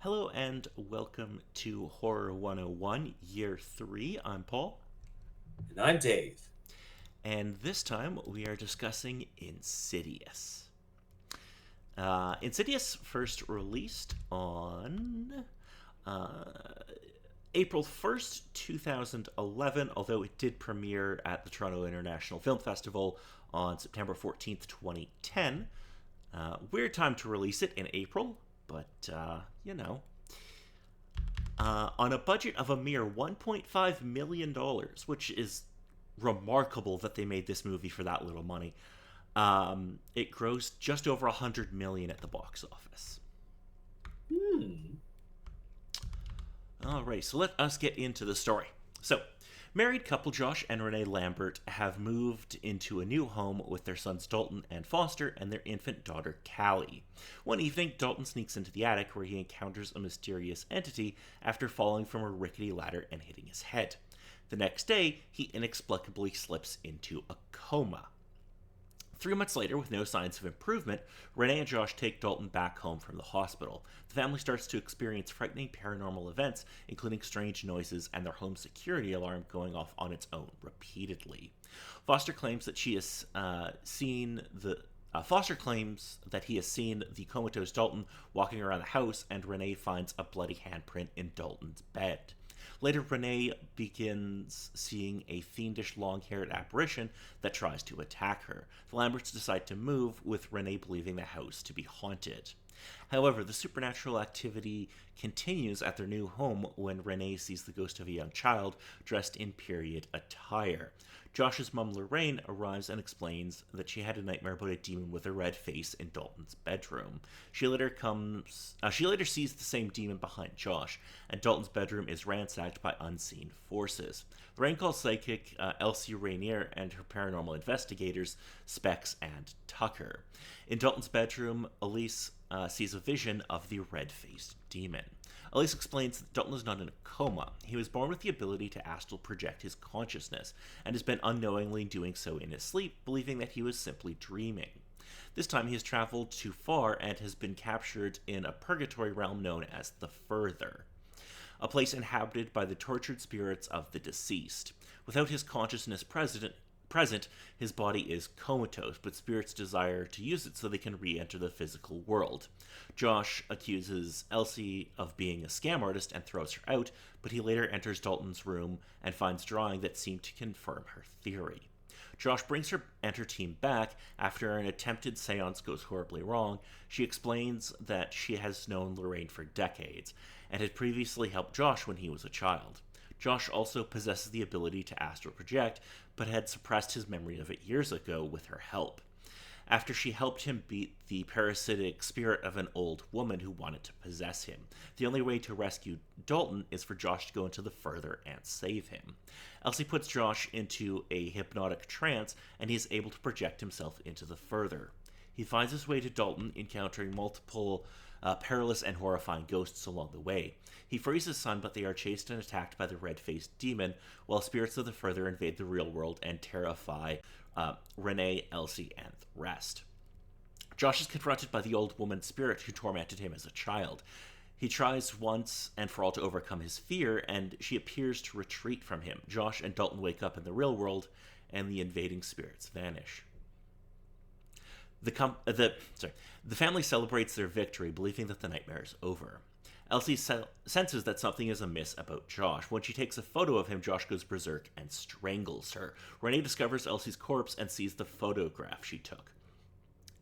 Hello and welcome to Horror 101, Year 3. I'm Paul, And I'm Dave. and this time we are discussing Insidious. Insidious first released on uh, April 1st, 2011, although it did premiere at the Toronto International Film Festival on September 14th, 2010. Weird time to release it in April, but on a budget of a mere $1.5 million, which is remarkable that they made this movie for that little money. It grossed just over $100 million at the box office. Hmm. All right, so let us get into the story. So, married couple Josh and Renee Lambert have moved into a new home with their sons Dalton and Foster and their infant daughter Callie. One evening, Dalton sneaks into the attic where he encounters a mysterious entity after falling from a rickety ladder and hitting his head. The next day, he inexplicably slips into a coma. 3 months later, with no signs of improvement, Renee and Josh take Dalton back home from the hospital. The family starts to experience frightening paranormal events, including strange noises and their home security alarm going off on its own repeatedly. Foster claims that she has seen the Foster claims that he has seen the comatose Dalton walking around the house, and Renee finds a bloody handprint in Dalton's bed. Later, Renee begins seeing a fiendish long haired apparition that tries to attack her. The Lamberts decide to move, with Renee believing the house to be haunted. However, the supernatural activity continues at their new home when Renee sees the ghost of a young child dressed in period attire. Josh's mom Lorraine arrives and explains that she had a nightmare about a demon with a red face in Dalton's bedroom. She later sees the same demon behind Josh, and Dalton's bedroom is ransacked by unseen forces. Lorraine calls psychic Elsie Rainier and her paranormal investigators Specs and Tucker. In Dalton's bedroom, Elise sees a vision of the red-faced demon. Elise explains that Dalton is not in a coma. He was born with the ability to astral project his consciousness, and has been unknowingly doing so in his sleep, believing that he was simply dreaming. This time he has traveled too far and has been captured in a purgatory realm known as the Further, a place inhabited by the tortured spirits of the deceased. Without his consciousness present, his body is comatose, but spirits desire to use it so they can re enter the physical world. Josh accuses Elsie of being a scam artist and throws her out, but he later enters Dalton's room and finds drawing that seem to confirm her theory. Josh brings her and her team back after an attempted seance goes horribly wrong. She explains that she has known Lorraine for decades and had previously helped Josh when he was a child. Josh also possesses the ability to astral project, but had suppressed his memory of it years ago with her help. After she helped him beat the parasitic spirit of an old woman who wanted to possess him. The only way to rescue Dalton is for Josh to go into the Further and save him. Elsie puts Josh into a hypnotic trance, and he is able to project himself into the Further. He finds his way to Dalton, encountering multiple perilous and horrifying ghosts along the way. He frees his son, but they are chased and attacked by the red faced demon, while spirits of the Further invade the real world and terrify Renee, Elsie, and the rest. Josh is confronted by the old woman spirit who tormented him as a child. He tries once and for all to overcome his fear, and she appears to retreat from him. Josh and Dalton wake up in the real world, and the invading spirits vanish. The family celebrates their victory, believing that the nightmare is over. Elsie senses that something is amiss about Josh. When she takes a photo of him, Josh goes berserk and strangles her. Renee discovers Elsie's corpse and sees the photograph she took.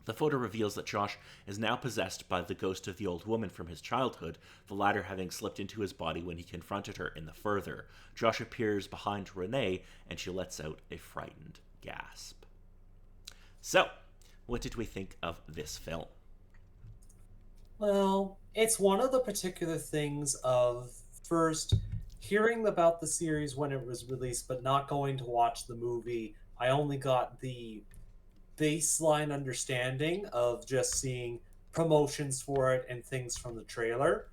The photo reveals that Josh is now possessed by the ghost of the old woman from his childhood, the latter having slipped into his body when he confronted her in the Further. Josh appears behind Renee, and she lets out a frightened gasp. So, what did we think of this film? Well, it's one of the particular things of first hearing about the series when it was released, but not going to watch the movie. I only got the baseline understanding of just seeing promotions for it and things from the trailer.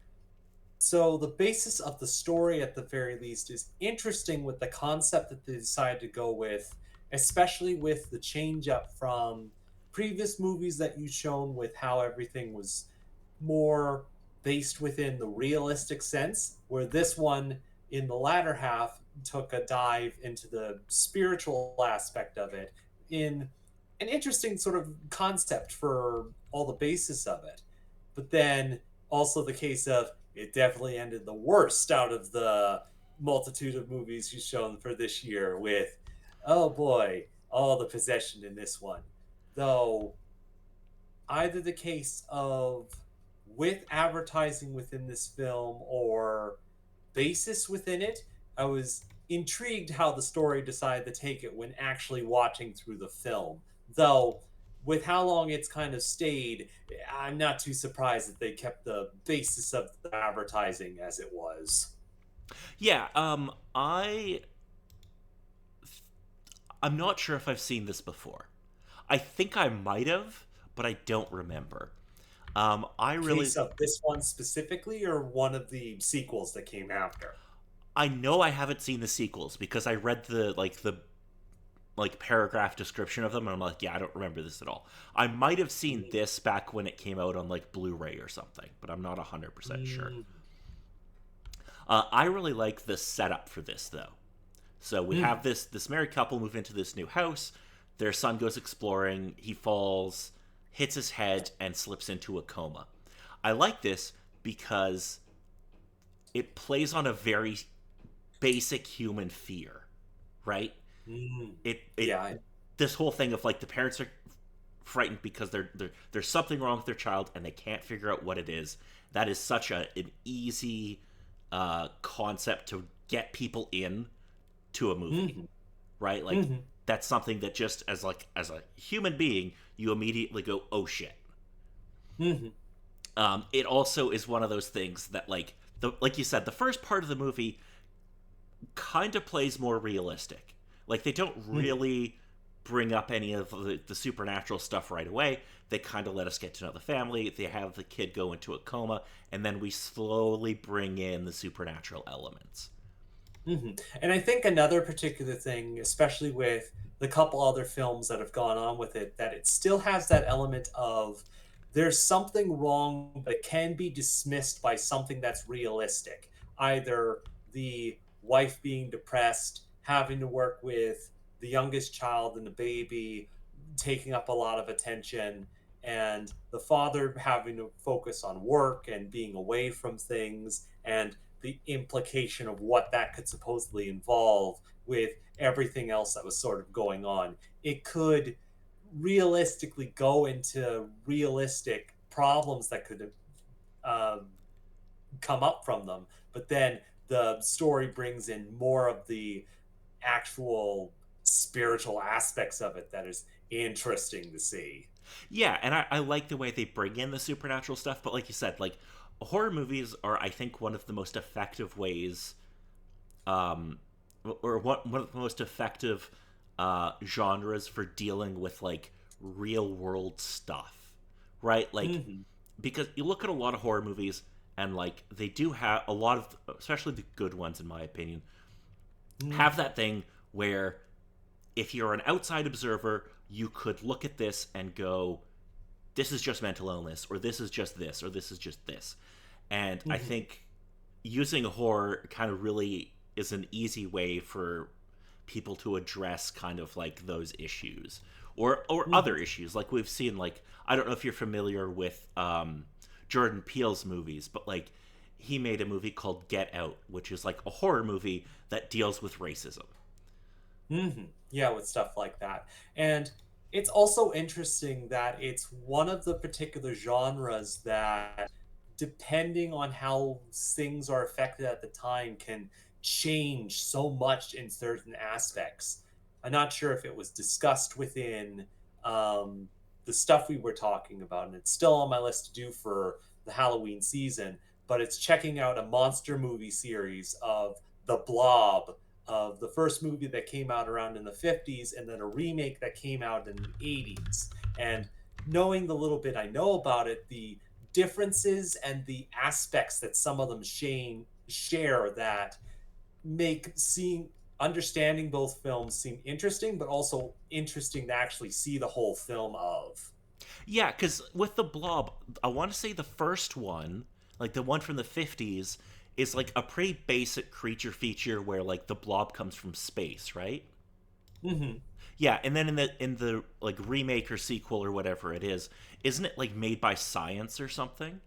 So the basis of the story, at the very least, is interesting with the concept that they decided to go with, especially with the change up from previous movies that you've shown with how everything was more. based within the realistic sense, where this one in the latter half took a dive into the spiritual aspect of it in an interesting sort of concept for all the basis of it. But then also the case of it definitely ended the worst out of the multitude of movies you've shown for this year with, oh boy, all the possession in this one. Though either the case of with advertising within this film or basis within it, I was intrigued how the story decided to take it when actually watching through the film. Though, with how long it's kind of stayed, I'm not too surprised that they kept the basis of the advertising as it was. Yeah, I'm not sure if I've seen this before. I think I might have, but I don't remember. I really Case of this one specifically, or one of the sequels that came after? I know I haven't seen the sequels because I read the paragraph description of them and I'm like, yeah, I don't remember this at all. I might have seen Mm. this back when it came out on like Blu-ray or something, but I'm not 100% sure. Mm. I really like the setup for this though. So we have Mm. this married couple move into this new house. Their son goes exploring. He falls, hits his head, and slips into a coma. I like this because it plays on a very basic human fear, right? Mm. It Yeah. this whole thing of like the parents are frightened because there's something wrong with their child and they can't figure out what it is. That is such an easy concept to get people in to a movie, Mm. right? Like Mm. that's something that just as a human being you immediately go, oh shit. Mm. It also is one of those things that like you said, the first part of the movie kind of plays more realistic. Like they don't Mm. really bring up any of the supernatural stuff right away. They kind of let us get to know the family. They have the kid go into a coma, and then we slowly bring in the supernatural elements. And I think another particular thing, especially with the couple other films that have gone on with it, that it still has that element of there's something wrong, but it can be dismissed by something that's realistic. Either the wife being depressed, having to work with the youngest child and the baby, taking up a lot of attention, and the father having to focus on work and being away from things, and the implication of what that could supposedly involve with everything else that was sort of going on. It could realistically go into realistic problems that could uh, come up from them, but then the story brings in more of the actual spiritual aspects of it that is interesting to see. Yeah, and I like the way they bring in the supernatural stuff, but like you said, like horror movies are, I think, one of the most effective ways, um, or one of the most effective genres for dealing with like real world stuff, right? Like Mm-hmm. because you look at a lot of horror movies and like they do have a lot of, especially the good ones in my opinion, have Mm-hmm. that thing where if you're an outside observer, you could look at this and go, this is just mental illness, or this is just this, or this is just this. And I Mm-hmm. think using horror kind of really is an easy way for people to address kind of like those issues or other Mm-hmm. issues like we've seen. Like I don't know if you're familiar with Jordan Peele's movies, but like he made a movie called Get Out, which is like a horror movie that deals with racism. Yeah, with stuff like that. And it's also interesting that it's one of the particular genres that, depending on how things are affected at the time, can change so much in certain aspects. I'm not sure if it was discussed within um, the stuff we were talking about, and it's still on my list to do for the Halloween season, but it's checking out a monster movie series of The Blob, of the first movie that came out around in the 50s, and then a remake that came out in the 80s. And knowing the little bit I know about it, the differences and the aspects that some of them share that make seeing understanding both films seem interesting, but also interesting to actually see the whole film of. Yeah, because with the Blob, I want to say the first one, Like the one from the 50s is like a pretty basic creature feature where like the blob comes from space, right? Hmm. Yeah, and then in the like remake or sequel or whatever it is, isn't it like made by science or something?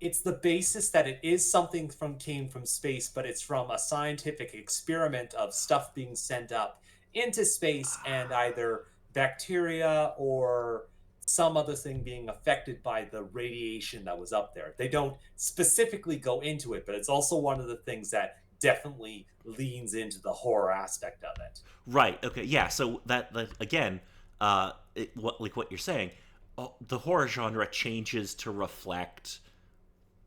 It's the basis that it is something from came from space, but it's from a scientific experiment of stuff being sent up into space and either bacteria or some other thing being affected by the radiation that was up there. They don't specifically go into it, but it's also one of the things that definitely leans into the horror aspect of it. Right. Okay. Yeah. So that again, what you're saying, the horror genre changes to reflect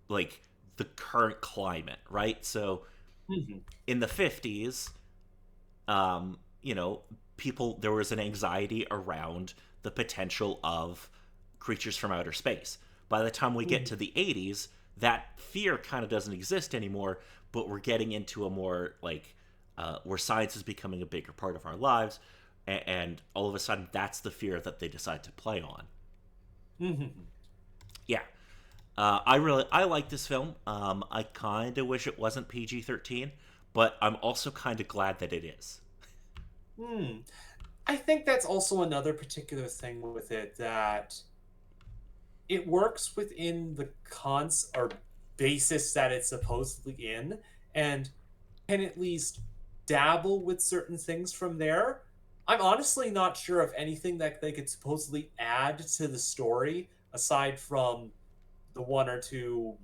like the current climate, right? So Mhm. in the 50s, you know, people there was an anxiety around the potential of creatures from outer space. By the time we get Mhm. to the 80s, that fear kind of doesn't exist anymore, but we're getting into a more like where science is becoming a bigger part of our lives, and all of a sudden that's the fear that they decide to play on. Mhm. Yeah. I like this film. I kind of wish it wasn't PG-13, but I'm also kind of glad that it is. Hmm. I think that's also another particular thing with it that it works within the cons or basis that it's supposedly in and can at least dabble with certain things from there. I'm honestly not sure of anything that they could supposedly add to the story aside from the one or two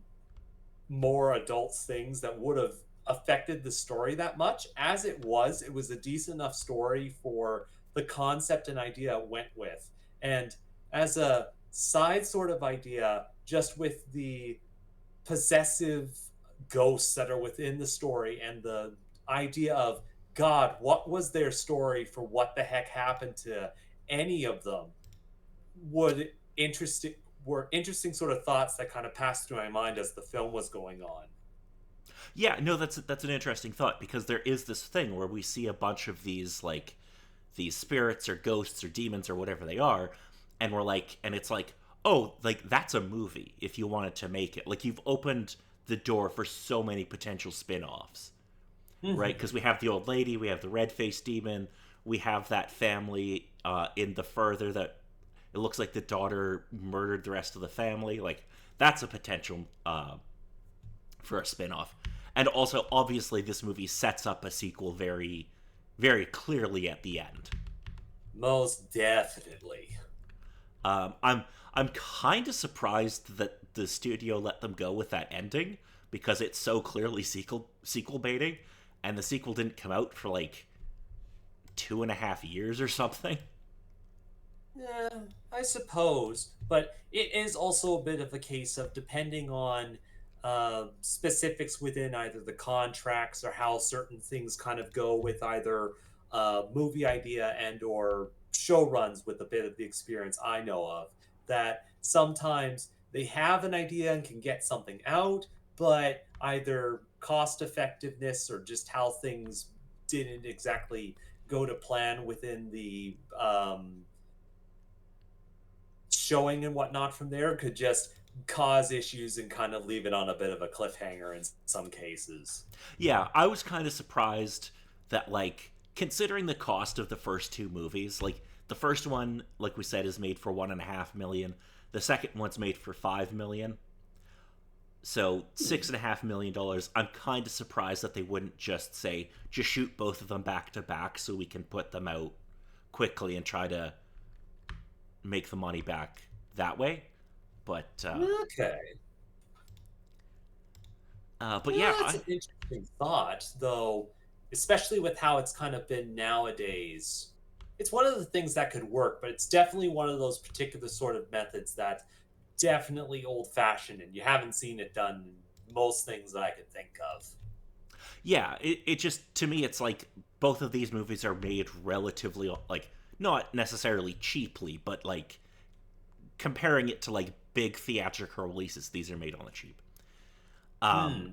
more adult things that would have affected the story that much. As it was a decent enough story for the concept and idea it went with. And as a side sort of idea, just with the possessive ghosts that are within the story and the idea of God, what was their story for what the heck happened to any of them would interesting were interesting sort of thoughts that kind of passed through my mind as the film was going on. Yeah, no, that's an interesting thought because there is this thing where we see a bunch of these like these spirits or ghosts or demons or whatever they are, and we're like, and it's like, oh, like that's a movie if you wanted to make it. Like you've opened the door for so many potential spin-offs, right? Because we have the old lady, we have the red-faced demon, we have that family in the further that it looks like the daughter murdered the rest of the family. Like that's a potential for a spin-off. And also obviously this movie sets up a sequel very very clearly at the end. Most definitely. I'm kind of surprised that the studio let them go with that ending because it's so clearly sequel baiting, and the sequel didn't come out for like 2.5 years or something. Yeah, I suppose, but it is also a bit of a case of depending on specifics within either the contracts or how certain things kind of go with either movie idea and or show runs with a bit of the experience I know of. That sometimes they have an idea and can get something out, but either cost effectiveness or just how things didn't exactly go to plan within the showing and whatnot from there could just cause issues and kind of leave it on a bit of a cliffhanger in some cases. Yeah, I was kind of surprised that like considering the cost of the first two movies, like the first one, like we said, is made for 1.5 million. The second one's made for 5 million. So $6.5 million. I'm kind of surprised that they wouldn't just say just shoot both of them back to back so we can put them out quickly and try to make the money back that way. But Okay. yeah, That's an interesting thought, though, especially with how it's kind of been nowadays. It's one of the things that could work, but it's definitely one of those particular sort of methods that definitely old fashioned and you haven't seen it done in most things that I could think of. yeah, it just to me it's like both of these movies are made relatively like not necessarily cheaply, but like comparing it to like big theatrical releases, these are made on the cheap. Hmm.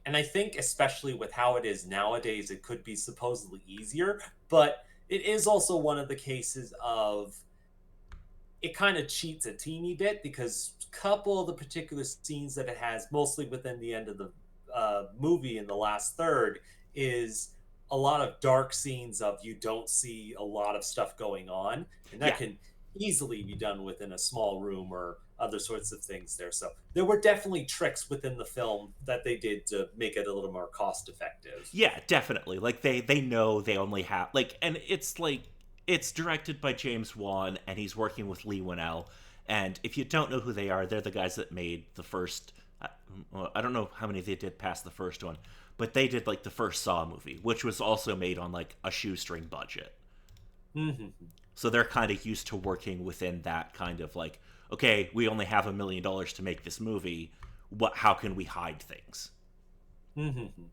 And I think, especially with how it is nowadays, it could be supposedly easier, but it is also one of the cases of it kind of cheats a teeny bit because a couple of the particular scenes that it has, mostly within the end of the movie in the last third, is a lot of dark scenes of you don't see a lot of stuff going on, and that Yeah, can easily be done within a small room or other sorts of things there. So there were definitely tricks within the film that they did to make it a little more cost effective. yeah, definitely. Like they know they only have like, and it's like it's directed by James Wan, and he's working with Lee Winnell. And if you don't know who they are, they're the guys that made the first. Well, I don't know how many they did past the first one, but they did like the first Saw movie, which was also made on like a shoestring budget. Mm-hmm. So they're kind of used to working within that kind of like, okay, we only have $1 million to make this movie. What? How can we hide things? Mm-hmm.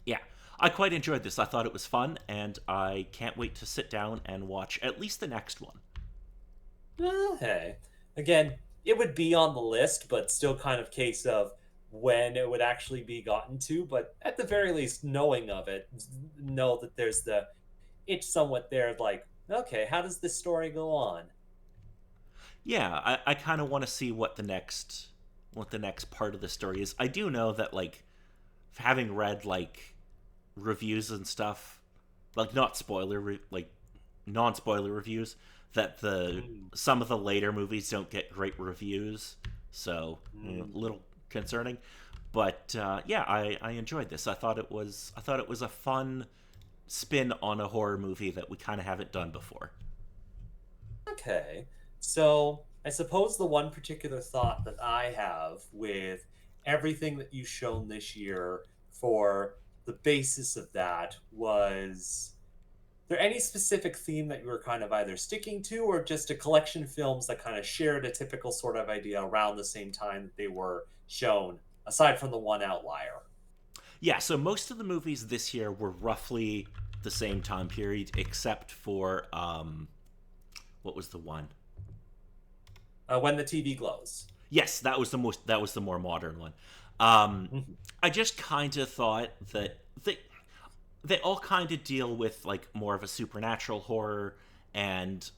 Yeah, I quite enjoyed this. I thought it was fun, and I can't wait to sit down and watch at least the next one. Hey, again, it would be on the list, but still kind of case of when it would actually be gotten to. But at the very least, knowing of it, know that there's the itch somewhat there. Like, okay, how does this story go on? Yeah, I kind of want to see what the next part of the story is. I do know that like having read like reviews and stuff, like not like non-spoiler reviews, that the Mm, some of the later movies don't get great reviews, so a mm. little concerning. But yeah, I enjoyed this. I thought it was a fun spin on a horror movie that we kind of haven't done before. Okay. So I suppose the one particular thought that I have with everything that you've shown this year for the basis of that was there any specific theme that you were kind of either sticking to or just a collection of films that kind of shared a typical sort of idea around the same time that they were shown, aside from the one outlier? Yeah, so most of the movies this year were roughly the same time period, except for what was the one? When the TV glows. Yes, that was the more modern one. Um, Mhm. I just kind of thought that they all kind of deal with like more of a supernatural horror, and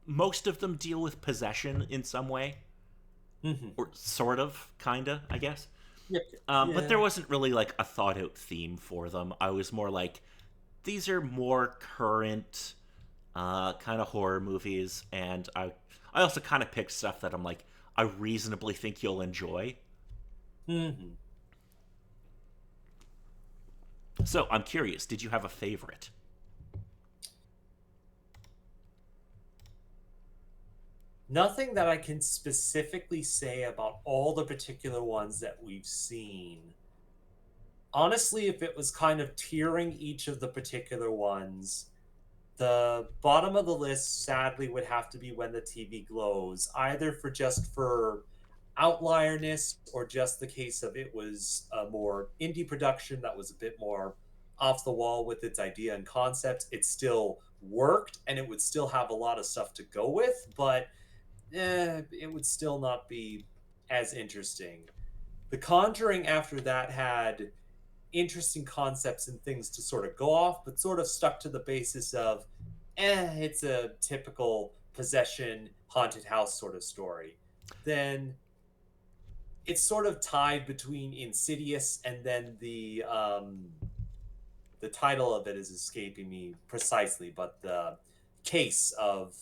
most of them deal with possession in some way, Mhm. or sort of, kind of, I guess. Yep. But there Yeah. wasn't really like a thought out theme for them. I was more like, these are more current kind of horror movies, and I also kind of picked stuff that I'm like, I reasonably think you'll enjoy. Mhm. So I'm curious, did you have a favorite? Nothing that I can specifically say about all the particular ones that we've seen. Honestly, if it was kind of tiering each of the particular ones, the bottom of the list sadly would have to be When the TV Glows, either for just for outlierness or just the case of it was a more indie production that was a bit more off the wall with its idea and concept. It still worked and it would still have a lot of stuff to go with, but it would still not be as interesting. The Conjuring after that had interesting concepts and things to sort of go off, but sort of stuck to the basis of, it's a typical possession, haunted house sort of story. Then it's sort of tied between Insidious and then the title of it is escaping me precisely, but the case of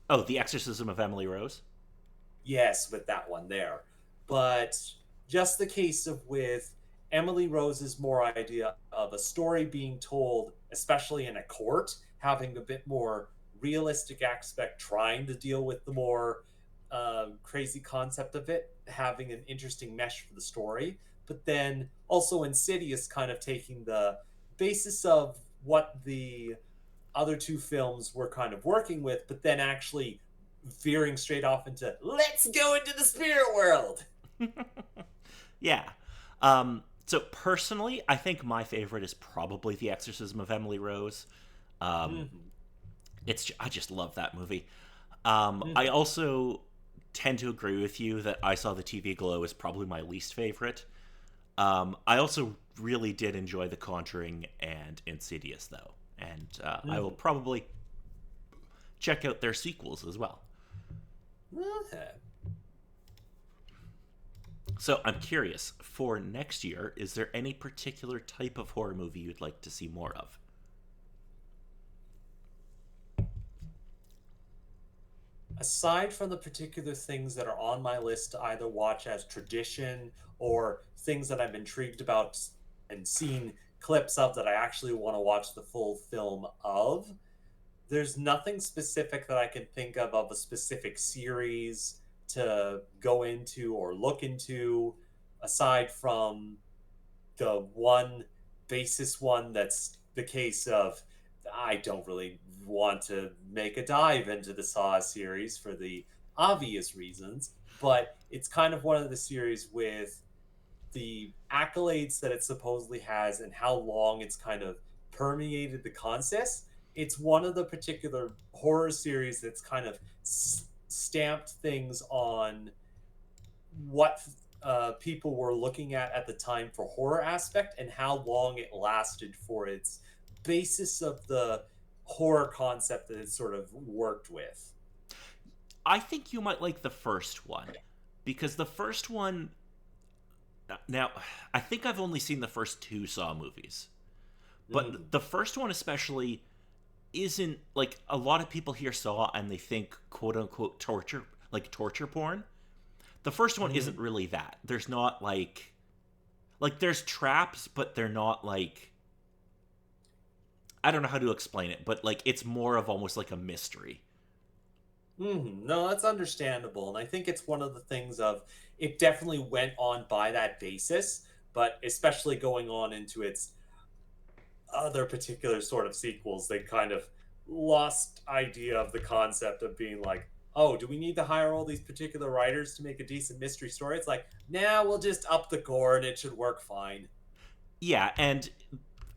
Oh, The Exorcism of Emily Rose. yes, with that one there. But just the case of with Emily Rose's more idea of a story being told, especially in a court, having a bit more realistic aspect, trying to deal with the more crazy concept of it, having an interesting mesh for the story. But then also Insidious kind of taking the basis of what the other two films were kind of working with, but then actually veering straight off into let's go into the spirit world. Yeah. So personally, I think my favorite is probably The Exorcism of Emily Rose. Um, Mm-hmm. I just love that movie. I Mm-hmm. also tend to agree with you that I Saw the TV Glow is probably my least favorite. I also really did enjoy The Conjuring and Insidious, though, and I will Mm-hmm. probably check out their sequels as well. Okay. So I'm curious, for next year, is there any particular type of horror movie you'd like to see more of? Aside from the particular things that are on my list to either watch as tradition or things that I'm intrigued about and seen clips of that I actually want to watch the full film of, there's nothing specific that I can think of a specific series to go into or look into aside from the one basis one that's the case of I don't really want to make a dive into the Saw series for the obvious reasons, but it's kind of one of the series with the accolades that it supposedly has and how long it's kind of permeated the concept. It's one of the particular horror series that's kind of stamped things on what people were looking at the time for horror aspect and how long it lasted for its basis of the horror concept that it sort of worked with. I think you might like the first one, because the first one. Now, I think I've only seen the first two Saw movies, Mm. but the first one especially isn't like a lot of people hear Saw and they think quote unquote torture, like torture porn. The first one Mm. isn't really that. There's not like there's traps, but they're not like, I don't know how to explain it, but like it's more of almost like a mystery. No, that's understandable, and I think it's one of the things of it definitely went on by that basis, but especially going on into its other particular sort of sequels, they kind of lost idea of the concept of being like, oh, do we need to hire all these particular writers to make a decent mystery story? It's like, nah, we'll just up the gore and it should work fine. Yeah, and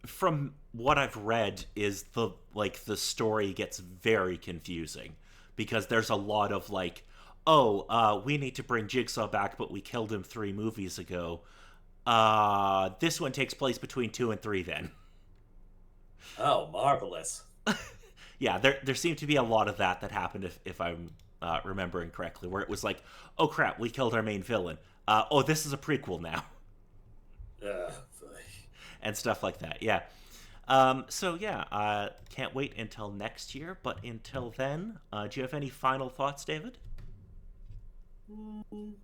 from what I've read is the story gets very confusing because there's a lot of like, oh, we need to bring Jigsaw back, but we killed him 3 movies ago. This one takes place between 2 and 3 then. Oh, marvelous. Yeah, there seemed to be a lot of that happened if I'm remembering correctly, where it was like, oh crap, we killed our main villain. Oh, this is a prequel now, Uh, and stuff like that. Yeah. So yeah, can't wait until next year. But until then, do you have any final thoughts, David? mm,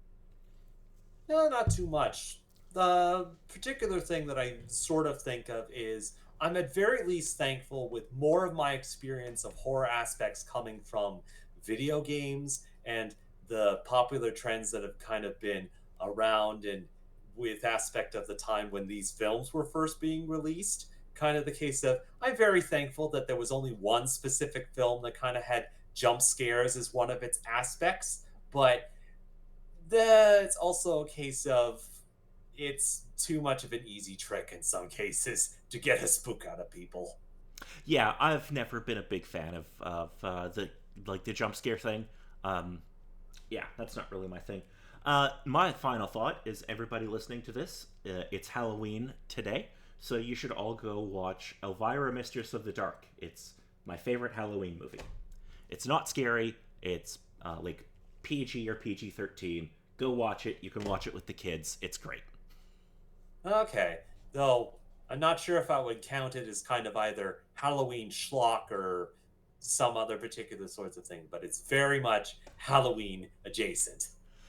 no, not too much. The particular thing that I sort of think of is I'm at very least thankful with more of my experience of horror aspects coming from video games and the popular trends that have kind of been around and with aspect of the time when these films were first being released. Kind of the case of I'm very thankful that there was only one specific film that kind of had jump scares as one of its aspects, but it's also a case of it's too much of an easy trick in some cases to get a spook out of people. Yeah, I've never been a big fan of the jump scare thing. Um, yeah, that's not really my thing. My final thought is everybody listening to this, it's Halloween today, so you should all go watch Elvira, Mistress of the Dark. It's my favorite Halloween movie. It's not scary. It's like PG or PG-13. Go watch it. You can watch it with the kids. It's great. Okay, though I'm not sure if I would count it as kind of either Halloween schlock or some other particular sorts of thing, but it's very much Halloween adjacent.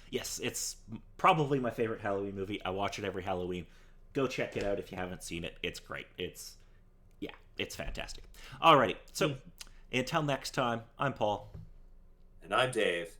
Yes, it's probably my favorite Halloween movie. I watch it every Halloween. Go check it out if you haven't seen it. It's great. Yeah, it's fantastic. Alrighty, so Hmm. until next time, I'm Paul. And I'm Dave.